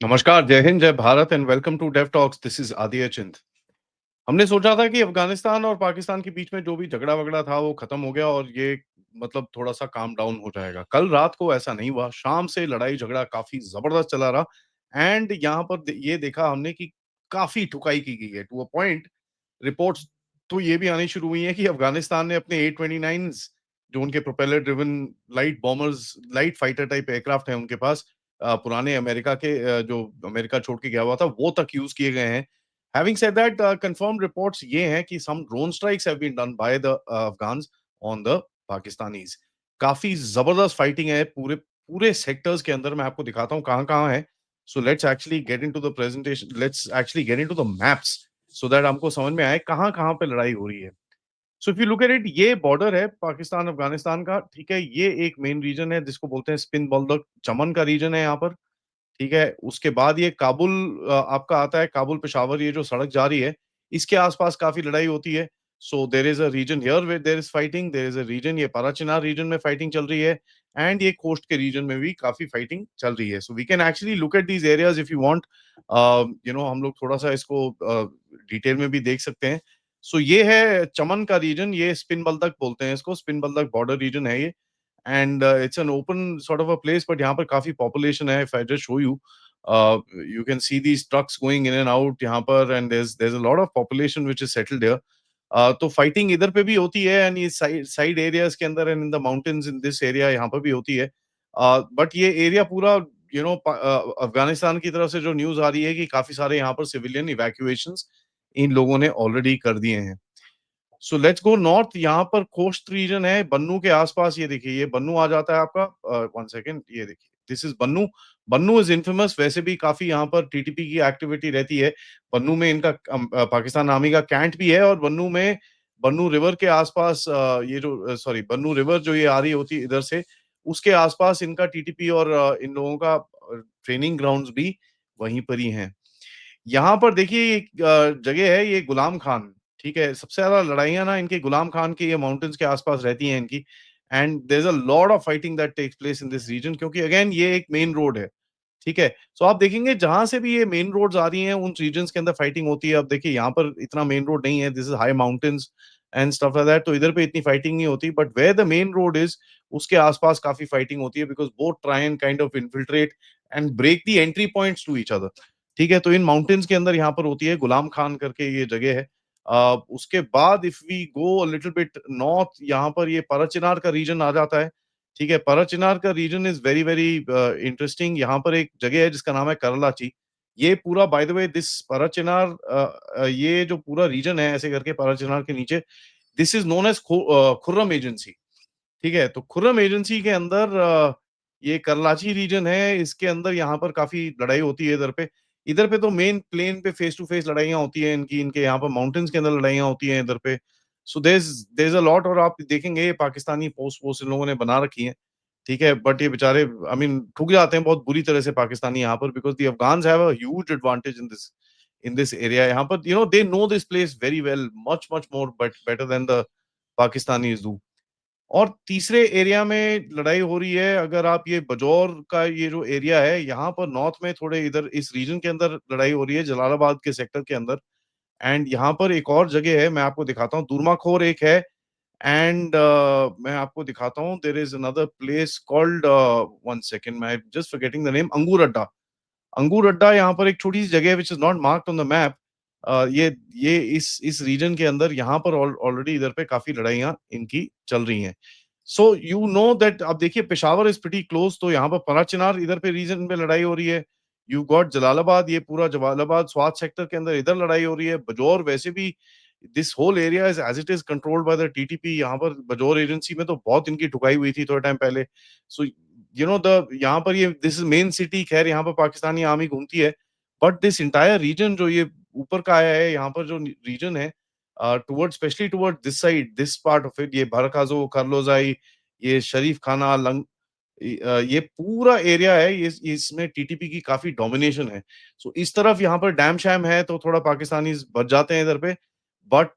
नमस्कार, जय हिंद, जय Bharat and welcome to Dev talks. This is Aditya Chint. हमने सोचा था कि अफगानिस्तान और पाकिस्तान के बीच में जो भी झगड़ा-वगड़ा था वो खत्म हो गया और ये मतलब थोड़ा-सा काम डाउन हो जाएगा। कल रात को ऐसा नहीं हुआ, शाम से लड़ाई-झगड़ा काफ़ी ज़बरदस्त चला रहा एंड यहाँ पर ये देखा हमने कि काफ़ी ठुकाई की गई है टू अ पॉइंट। रिपोर्ट्स तो ये भी आनी शुरू हुई हैं कि अफगानिस्तान ने अपने A-29s जो उनके propeller driven light bombers, light fighter type aircraft हैं उनके पास, पुराने अमेरिका के, जो अमेरिका छोड़ के गया हुआ था, वो तक यूज़ किए गए हैं। Having said that, confirmed reports ये हैं कि some drone strikes have been done by the Afghans on the Pakistanis. काफ़ी ज़बरदस्त फाइटिंग है पूरे पूरे सेक्टर्स के अंदर। मैं आपको दिखाता हूँ कहाँ-कहाँ है। So let's actually get into the presentation. Let's actually get into the maps so that हमको समझ में आए कहाँ-कहाँ पे लड़ाई हो रही है। So if you look at it, ये बॉर्डर है पाकिस्तान अफगानिस्तान का, ठीक है? ये एक मेन रीजन है जिसको बोलते हैं स्पिन बल्दक चमन का रीजन है यहाँ पर, ठीक है? उसके बाद ये काबुल आपका आता है, काबुल पेशावर ये जो सड़क जा रही है, इसके आस-पास काफ़ी लड़ाई होती है। So there is a region here where there is fighting, there is a region ये पारा-चिनार रीजन में फाइटिंग चल रही है एंड ये कोस्ट के रीजन में भी काफ़ी फाइटिंग चल रही है। So we can actually look at these areas if you want. हम लोग थोड़ा-सा इसको डिटेल में भी देख सकते हैं। सो ये है चमन का रीजन, ये स्पिन बल्दक बोलते हैं इसको, स्पिन बल्दक बॉर्डर रीजन है ये। And it's an open sort of a place, but यहाँ पर काफ़ी पॉपुलेशन है। If I just show you, you can see these trucks going in and out यहाँ पर, and there's a lot of population which is settled here. तो fighting इधर पे भी होती है एंड ये साइड साइड एरियाज के अंदर and in the mountains in this area यहाँ पर भी होती है। बट ये एरिया पूरा अफगानिस्तान की तरफ से जो न्यूज़ आ रही है कि काफ़ी सारे यहाँ पर सिविलियन इवैक्यूएशंस इन लोगों ने ऑलरेडी कर दिए हैं। So let's go north. यहाँ पर कोस्ट रीजन है बन्नू के आसपास। ये देखिए, ये बन्नू आ जाता है आपका। वन सेकेंड, ये देखिए, this is Bannu. Bannu is infamous, वैसे भी काफी यहाँ पर टीटीपी की एक्टिविटी रहती है। बन्नू में इनका पाकिस्तान आर्मी का कैंट भी है और बन्नू में बन्नू रिवर के आसपास, ये जो सॉरी बन्नू रिवर जो ये आ रही होती है इधर से, उसके आसपास इनका टीटीपी और इन लोगों का ट्रेनिंग ग्राउंड्स भी वहीं पर ही हैं। यहाँ पर देखिए एक जगह है, ये गुलाम खान, ठीक है? सबसे ज़्यादा लड़ाइयाँ ना इनके गुलाम खान के ये माउंटेन्स के आस-पास रहती हैं इनकी and there is a lot of fighting that takes place in this region, क्योंकि अगेन ये एक मेन रोड है, ठीक है? सो आप देखेंगे जहाँ से भी ये मेन रोड्स आ रही हैं, उन रीजन्स के अंदर फाइटिंग होती है। अब देखिए यहाँ पर इतना मेन रोड नहीं है, this is high mountains and stuff like that, तो इधर पे इतनी फाइटिंग नहीं होती, but where the main road is, उसके आस-पास काफ़ी फाइटिंग होती है because both try and kind of infiltrate and break the entry points to each other. ठीक है? तो इन माउंटेन्स के अंदर यहाँ पर होती है, गुलाम खान करके ये जगह है। उसके बाद if we go a little bit north, यहाँ पर ये परचिनार का रीजन आ जाता है। ठीक है? परचिनार का region is very very interesting. यहाँ पर एक जगह है जिसका नाम है करलाची। ये पूरा बाय द वे दिस परचिनार, ये जो पूरा रीजन है ऐसे करके परचिनार के नीचे, this is known as Khurram agency. ठीक है? तो खुर्रम एजेंसी के अंदर ये करलाची रीजन है, इसके अंदर यहाँ पर काफ़ी लड़ाई होती है इधर पे। इधर पे तो मेन प्लेन पे फेस टू फेस लड़ाइयाँ होती हैं इनकी, इनके यहाँ पर माउंटेन्स के अंदर लड़ाइयाँ होती हैं इधर पे। So there is a lot, और आप देखेंगे ये पाकिस्तानी पोस्ट वोस्ट इन लोगों ने बना रखी हैं, ठीक है? बट ये बेचारे आई मीन ठुक जाते हैं बहुत बुरी तरह से पाकिस्तानी यहाँ पर, because the Afghans have a huge advantage in this area. यहाँ पर they know this place very well, much much more but better than the Pakistanis do. और तीसरे एरिया में लड़ाई हो रही है, अगर आप ये बजौर का ये जो एरिया है, यहाँ पर नॉर्थ में थोड़े इधर इस रीजन के अंदर लड़ाई हो रही है, जलालाबाद के सेक्टर के अंदर। एंड यहाँ पर एक और जगह है, मैं आपको दिखाता हूँ, दूरमा-खोर एक है एंड मैं आपको दिखाता हूँ, there is another place called, one second, I am just forgetting the name, Angoor Adda. अंगूर अड्डा यहाँ पर एक छोटी-सी जगह है which is not marked on the map. ये इस रीजन के अंदर यहाँ पर ऑलरेडी इधर पे काफ़ी लड़ाइयाँ इनकी चल रही हैं। सो यू नो दैट, अब देखिए पेशावर इज़ प्रीटी क्लोज़, तो यहाँ पर पनाह-चिनार इधर पे रीजन में लड़ाई हो रही है। यू गॉट जलालाबाद, ये पूरा जलालाबाद स्वात सेक्टर के अंदर इधर लड़ाई हो रही है। बजौर वैसे भी this whole area is as it is controlled by the TTP. यहाँ पर बजौर एजेंसी में तो बहुत इनकी ठुकाई हुई थी थोड़े टाइम पहले। सो द यहाँ पर ये दिस इज़ मेन सिटी, खैर यहाँ पर पाकिस्तानी आर्मी घूमती है। बट दिस एंटायर रीजन जो ये ऊपर का आया है, यहाँ पर जो रीजन है, towards specially towards this side, this part of it, ये बरकाज़ो, करलोज़ाई, ये शरीफ खाना, ये पूरा एरिया है, ये इसमें टीटीपी की काफ़ी डोमिनेशन है। सो इस तरफ यहाँ पर डैम-शैम है, तो थोड़ा पाकिस्तानीज़ बच जाते हैं इधर पे। But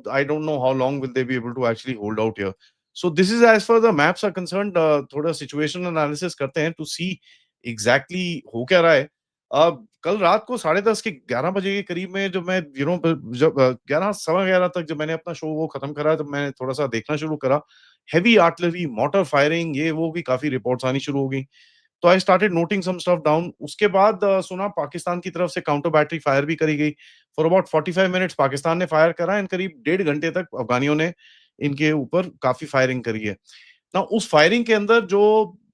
I don't know how long will they be able to actually hold out here. So this is as far the maps are concerned. थोड़ा सिचुएशन एनालिसिस करते हैं टू सी एग्ज़ैक्टली हो क्या रहा है। कल रात को 10:30 के 11 बजे के करीब में जब मैं जब 11 सवा 11 तक जब मैंने अपना शो वो खत्म करा, तब मैंने थोड़ा-सा देखना शुरू करा। हेवी आर्टिलरी, मोर्टार फायरिंग, ये वो की काफ़ी रिपोर्ट्स आनी शुरू हो गई। तो I started noting some stuff down. उसके बाद सुना पाकिस्तान की तरफ से काउंटर बैटरी फायर भी करी गई। फॉर अबाउट 45 मिनट्स पाकिस्तान ने फायर करा एंड करीब डेढ़ घंटे तक अफ़गानियों ने इनके ऊपर काफ़ी फायरिंग करी है। ना उस फायरिंग के अंदर जो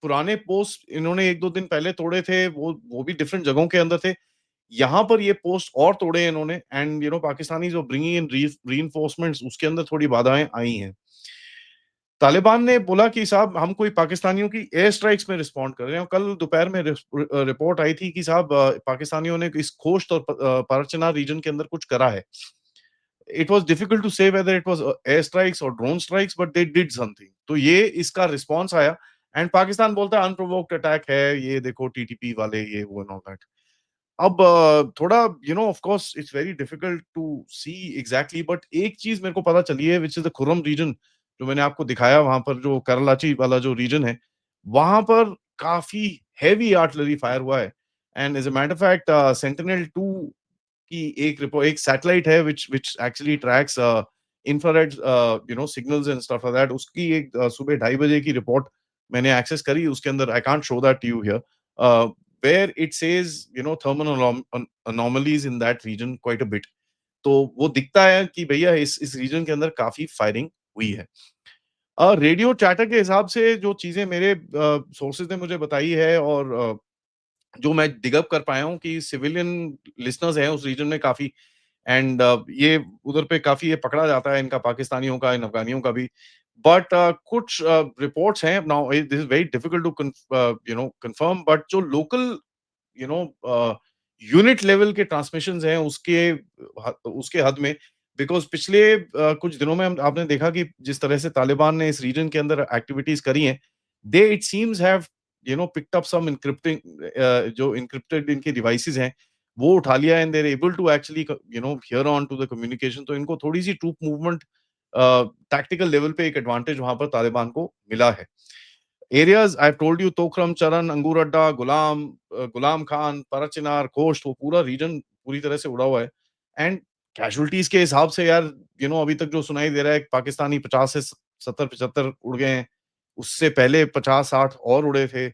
पुराने पोस्ट इन्होंने 1-2 दिन पहले तोड़े थे, वो भी डिफरेंट जगहों के अंदर थे। यहाँ पर ये पोस्ट और तोड़े इन्होंने and Pakistanis were bringing in reinforcements, उसके अंदर थोड़ी बाधाएँ आई हैं। तालिबान ने बोला कि साहब हम कोई पाकिस्तानियों की एयर स्ट्राइक्स में रिस्पॉन्ड कर रहे हैं। कल दोपहर में रिपोर्ट आई थी कि साहब पाकिस्तानियों ने इस खोश्त और पारचना रीजन के अंदर कुछ करा है। It was difficult to say whether it was air strikes और drone strikes, but they did something. तो ये इसका रिस्पॉन्स आया एंड पाकिस्तान बोलता है अनप्रोवोक्ड अटैक है, ये देखो टीटीपी वाले ये वो एंड ऑल दैट। अब थोड़ा of course it's very difficult to see exactly, but एक चीज मेरे को पता चली है which is the Kurram region, जो मैंने आपको दिखाया वहां पर जो कराची वाला जो रीजन है, वहां पर काफी हैवी आर्टिलरी फायर हुआ है। And as a matter of fact Sentinel 2 की एक सैटेलाइट है which which actually tracks infrared signals and stuff like that, उसकी एक सुबह 2:30 बजे की रिपोर्ट मैंने एक्सेस करी। उसके अंदर I can't show that to you here, where it says thermal anomalies in that region quite a bit। तो वो दिखता है कि भैया इस रीजन के अंदर काफी फायरिंग हुई है। रेडियो चैटर के हिसाब से जो चीजें मेरे सोर्सेज ने मुझे बताई है और जो मैं डिग अप कर पाया हूँ कि सिविलियन लिसनर्स हैं उस रीजन में काफी, एंड ये उधर पे काफ़ी ये पकड़ा जाता है इनका, पाकिस्तानियों का, इन अफ़गानियों का भी। बट कुछ रिपोर्ट्स हैं now, this is very difficult to confirm, but जो local you know unit level के ट्रांसमिशंस हैं उसके हद में, बिकॉज़ पिछले कुछ दिनों में हम आपने देखा कि जिस तरह से तालिबान ने इस रीजन के अंदर एक्टिविटीज़ करी हैं, they it seems have picked up some encrypting, जो एन्क्रिप्टेड इनके डिवाइसेज़ हैं, वो उठा लिया and they are able to actually hear on to the communication. तो इनको थोड़ी-सी ट्रूप मूवमेंट टैक्टिकल लेवल पे एक एडवांटेज वहाँ पर तालिबान को मिला है। Areas I have told you, Torkham, चरन, अंगूर अड्डा, गुलाम खान, परचिनार, कोस्ट, वो पूरा रीजन पूरी तरह से उड़ा हुआ है। एंड कैजुअल्टीज़ के हिसाब से यार अभी तक जो सुनाई दे रहा है, पाकिस्तानी 50 से 70-75 उड़ गए हैं। उससे पहले 50-60 और उड़े थे।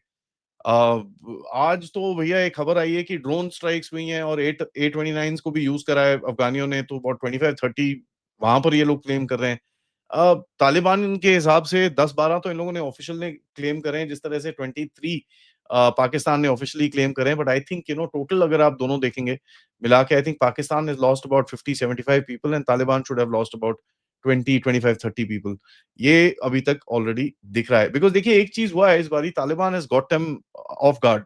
आज तो भैया एक खबर आई है कि ड्रोन स्ट्राइक्स हुई हैं और A29s को भी यूज़ करा है अफ़गानियों ने, तो अबाउट 25-30 वहाँ पर ये लोग क्लेम कर रहे हैं। तालिबान के हिसाब से 10-12 तो इन लोगों ने ऑफिशियल ने क्लेम करे हैं, जिस तरह से 23 पाकिस्तान ने ऑफिशियली क्लेम करे हैं, बट आई थिंक टोटल अगर आप दोनों देखेंगे मिला के, I think Pakistan has lost about 50-75 people and Taliban should have lost about 20-25-30 people. ये अभी तक ऑलरेडी दिख रहा है, बिकॉज़ देखिए एक चीज़ हुआ है इस बारी, Taliban has got them of guard.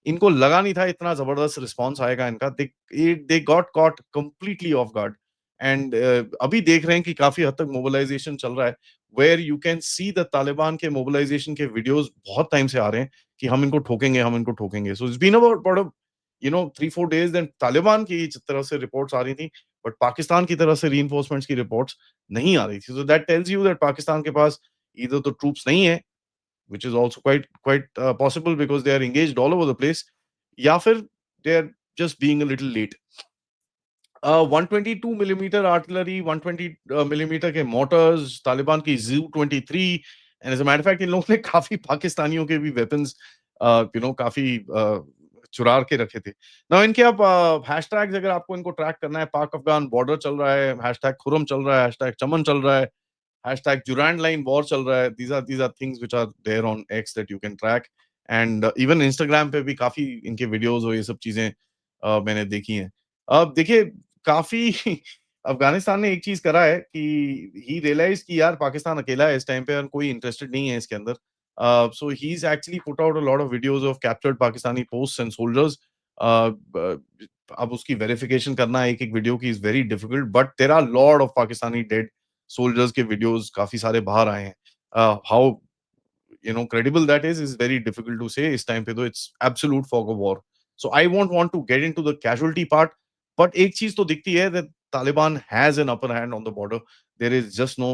इनको लगा नहीं था इतना ज़बरदस्त रिस्पॉन्स आएगा इनका। They got caught completely off guard and अभी देख रहे हैं कि काफ़ी हद तक मोबिलाइज़ेशन चल रहा है, where you can see the Taliban के मोबिलाइज़ेशन के वीडियोज़ बहुत टाइम से आ रहे हैं कि हम इनको ठोकेंगे, हम इनको ठोकेंगे। So it's been about 3-4 days, then Taliban की तरफ से रिपोर्ट्स आ रही थी, बट पाकिस्तान की तरफ से रीइंफोर्समेंट्स की रिपोर्ट्स नहीं आ रही थी। So that tells you that Pakistan के पास ईदर तो ट्रूप्स नहीं है, which is also quite possible because they are engaged all over the place, या फिर they are just being a little late. 122 millimetre artillery, 120 millimetre के मोटर्स, तालिबान की ZU 23, and as a matter of fact इन लोगों ने काफ़ी पाकिस्तानियों के भी वेपन्स काफ़ी चुरा के रखे थे। नाउ इनके आप हैशटैग्स अगर आपको इनको ट्रैक करना है, पाक अफ़गान बॉर्डर चल रहा है, हैशटैग खुर्रम चल रहा है, हैशटैग चमन चल रहा है, हैशटैग डुरैंड लाइन वॉर चल रहा है। These are things which are there on X that you can track, and even Instagram पे भी काफ़ी इनके वीडियोज़ और ये सब चीज़ें मैंने देखी हैं। अब देखिए काफ़ी अफ़गानिस्तान ने एक चीज़ करा है कि ही रियलाइज़्ड कि यार पाकिस्तान अकेला है इस टाइम पे और कोई इंटरेस्टेड नहीं है इसके अंदर। So he is actually put out a lot of videos of captured Pakistani posts and soldiers. Uh, ब अब उसकी वेरिफिकेशन करना एक-एक वीडियो की is very difficult, but there are lot of Pakistani dead soldiers के वीडियोज़ काफ़ी सारे बाहर आए हैं। How credible that is very difficult to say इस टाइम पे, तो it's absolute fog of war. So I won't want to get into the casualty part, but एक चीज तो दिखती है that Taliban has an upper hand on the border. There is just no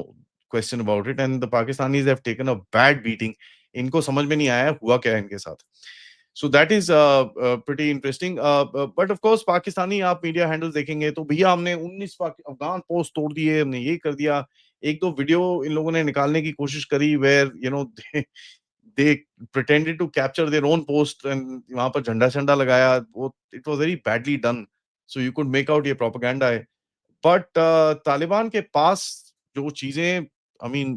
question about it, and the Pakistanis have taken a bad beating. इनको समझ में नहीं आया हुआ क्या है इनके साथ। So that is pretty interesting. But of course Pakistani आप मीडिया हैंडल्स देखेंगे तो भैया हमने 19 अफगान पोस्ट तोड़ दिए, हमने ये कर दिया। एक दो वीडियो इन लोगों ने निकालने की कोशिश करी where they pretended to capture their own post and वहां पर झंडा झंडा लगाया, वो it was very badly done. So you could make out ये प्रोपेगेंडा है। बट तालिबान के पास जो चीजें आई मीन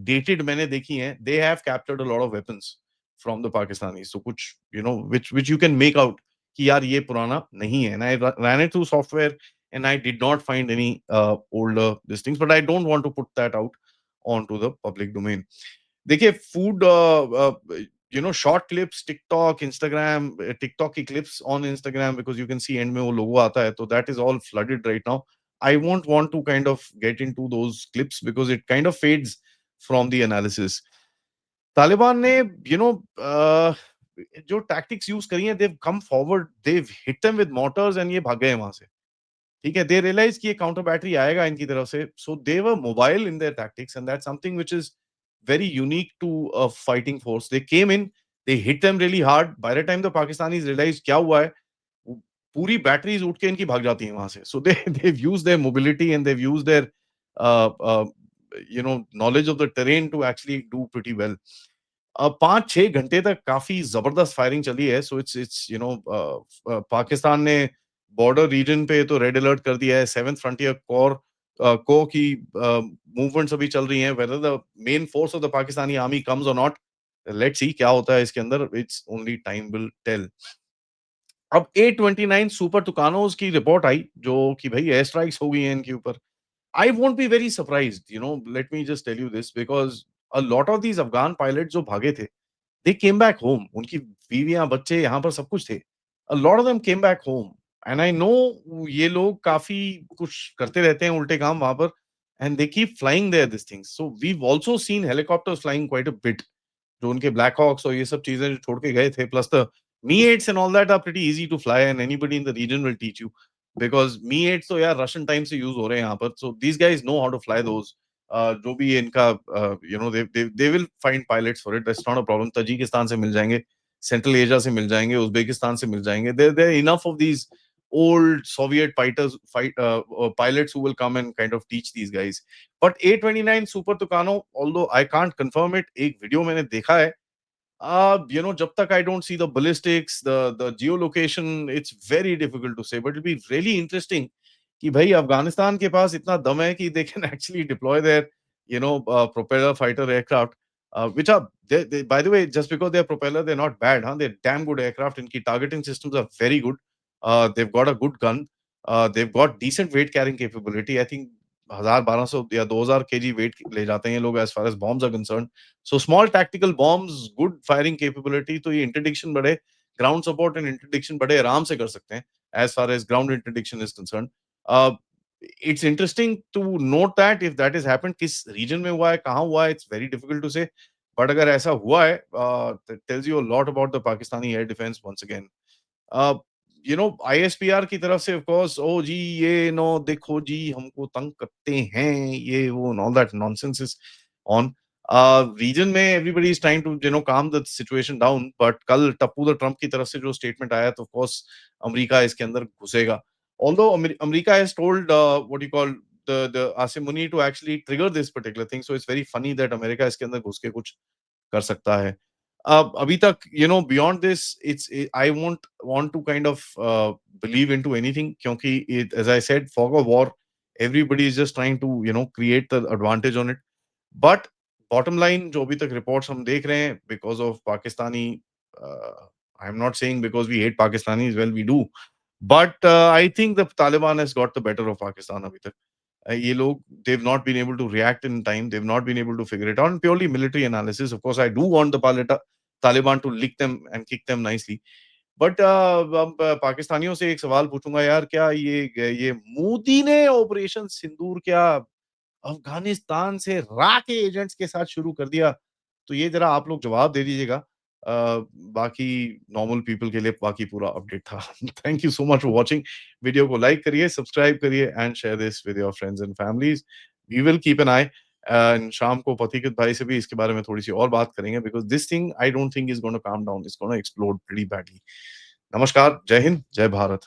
डेटेड मैंने देखी हैं, they have captured a lot of weapons from the Pakistani, so कुछ which you can make out कि यार ये पुराना नहीं है। And I ran it through software and I did not find any older this things, but I don't want to put that out on to the public domain. देखिए food short clips TikTok Instagram, TikTok की clips on Instagram because you can C and में वो लोगो आता है, तो that is all flooded right now. I won't want to kind of get into those clips because it kind of fades from the analysis. Taliban ने uh, जो tactics use करी हैं, they've come forward, they've hit them with mortars and ये भाग गए वहां से। ठीक है, they realize कि ये counter battery आएगा इनकी तरफ से, so they were mobile in their tactics and that's something which is very unique to a fighting force. They came in, they hit them really hard. By the time the Pakistanis realized क्या हुआ है, पूरी batteries उठ के इनकी भाग जाती हैं वहां से। सो they've used their mobility and they've used their uh, uh, knowledge of the terrain to actually do pretty well. 5-6 घंटे तक काफी जबरदस्त फायरिंग चली है। सो इट्स पाकिस्तान ने बॉर्डर रीजन पे तो रेड अलर्ट कर दिया है। 7th फ्रंटियर कोर को की मूवमेंट्स अभी चल रही हैं। Whether the main force of the Pakistani army comes और नॉट, लेट्स सी क्या होता है इसके अंदर, it's only time will tell. अब A29 सुपर तुकानोस की रिपोर्ट आई जो कि भाई एयर स्ट्राइक्स हो गई हैं इनके ऊपर। I won't be very surprised, let me just tell you this because a lot of these Afghan pilot जो भागे थे, दे केम बैक होम। उनकी बीवियाँ, बच्चे यहाँ पर सब कुछ थे। अ lot of them came back home and I know ये लोग काफ़ी कुछ करते रहते हैं उल्टे काम वहाँ पर and they keep flying there this things. So we have also seen helicopters flying quite a bit. जो उनके ब्लैक हॉक्स और ये सब चीजें जो छोड़ के गए थे, plus the Mi eights and all that are pretty easy to fly and anybody in the region will teach you because Mi eights तो यार रशियन टाइम से यूज हो रहे हैं यहाँ पर। So these guys know how to fly those. जो भी इनका they will find pilots for it, that's not a problem. Tajikistan से मिल जाएंगे, सेंट्रल एशिया से मिल जाएंगे, उज्बेकिस्तान से मिल जाएंगे। There enough of these old Soviet fighters, pilots who will come and kind of teach these guys. But A29 Super Tucano, although I can't confirm it, एक वीडियो मैंने देखा है। जब तक I don't see the ballistics, the geolocation, it's very difficult to say. But it'll be really interesting कि भाई अफगानिस्तान के पास इतना दम है कि they can actually deploy their, propeller fighter aircraft, which are by the way, just because they're propeller, they're not bad, huh? They're damn good aircraft. इनकी targeting systems are very good. They've got a good gun. They've got decent weight carrying capability. I think 1,000-1,200 या 2,000 kg weight ले जाते हैं ये लोग as far as bombs are concerned. So small tactical bombs, good firing capability, तो ये interdiction बड़े ground support and interdiction बड़े आराम से कर सकते हैं as far as ground interdiction is concerned. Uh, it's interesting to note that if that has happened, किस region में हुआ है, कहाँ हुआ है, it's very difficult to say. But अगर ऐसा हुआ है, that tells you a lot about the Pakistani air defense once again. Uh, ISPR की तरफ से ऑफ कोर्स, ओ जी ये नो देखो जी हमको तंग करते हैं, ये वो all that nonsense is on region में। Everybody is trying to calm the situation down, but कल टप्पू द ट्रम्प की तरफ से जो स्टेटमेंट आया तो ऑफ कोर्स अमेरिका इसके अंदर घुसेगा। Although America has told what you call the Asim Munir to actually trigger this particular thing, so it's very funny that America इसके अंदर घुस के कुछ कर सकता है। अभी तक beyond this it's I won't want to kind of believe into anything क्योंकि it as I said fog of war, everybody is just trying to create the advantage on it. But bottom line जो अभी तक reports हम देख रहे हैं because of Pakistani, I am not saying because we hate Pakistani, well we do, but I think the Taliban has got the better of Pakistan अभी तक। ये लोग, they've not been able to react in time, they've not been able to figure it out, and purely military analysis, of course I do want the Taliban to lick them and kick them nicely, but पाकिस्तानियों से एक सवाल पूछूंगा यार, क्या ये मोदी ने operation सिंदूर क्या अफगानिस्तान से रा के एजेंट्स के साथ शुरू कर दिया? तो ये जरा आप लोग जवाब दे दीजिएगा। बाकी नॉर्मल पीपल के लिए बाकी पूरा अपडेट था। Thank you so much for watching. Video को लाइक करिए, सब्सक्राइब करिए and share this with your friends and families. We will keep an eye and शाम को पथिकृत भाई से भी इसके बारे में थोड़ी-सी और बात करेंगे because this thing I don't think is gonna calm down, it's gonna explode pretty badly. नमस्कार, जय हिंद, जय भारत।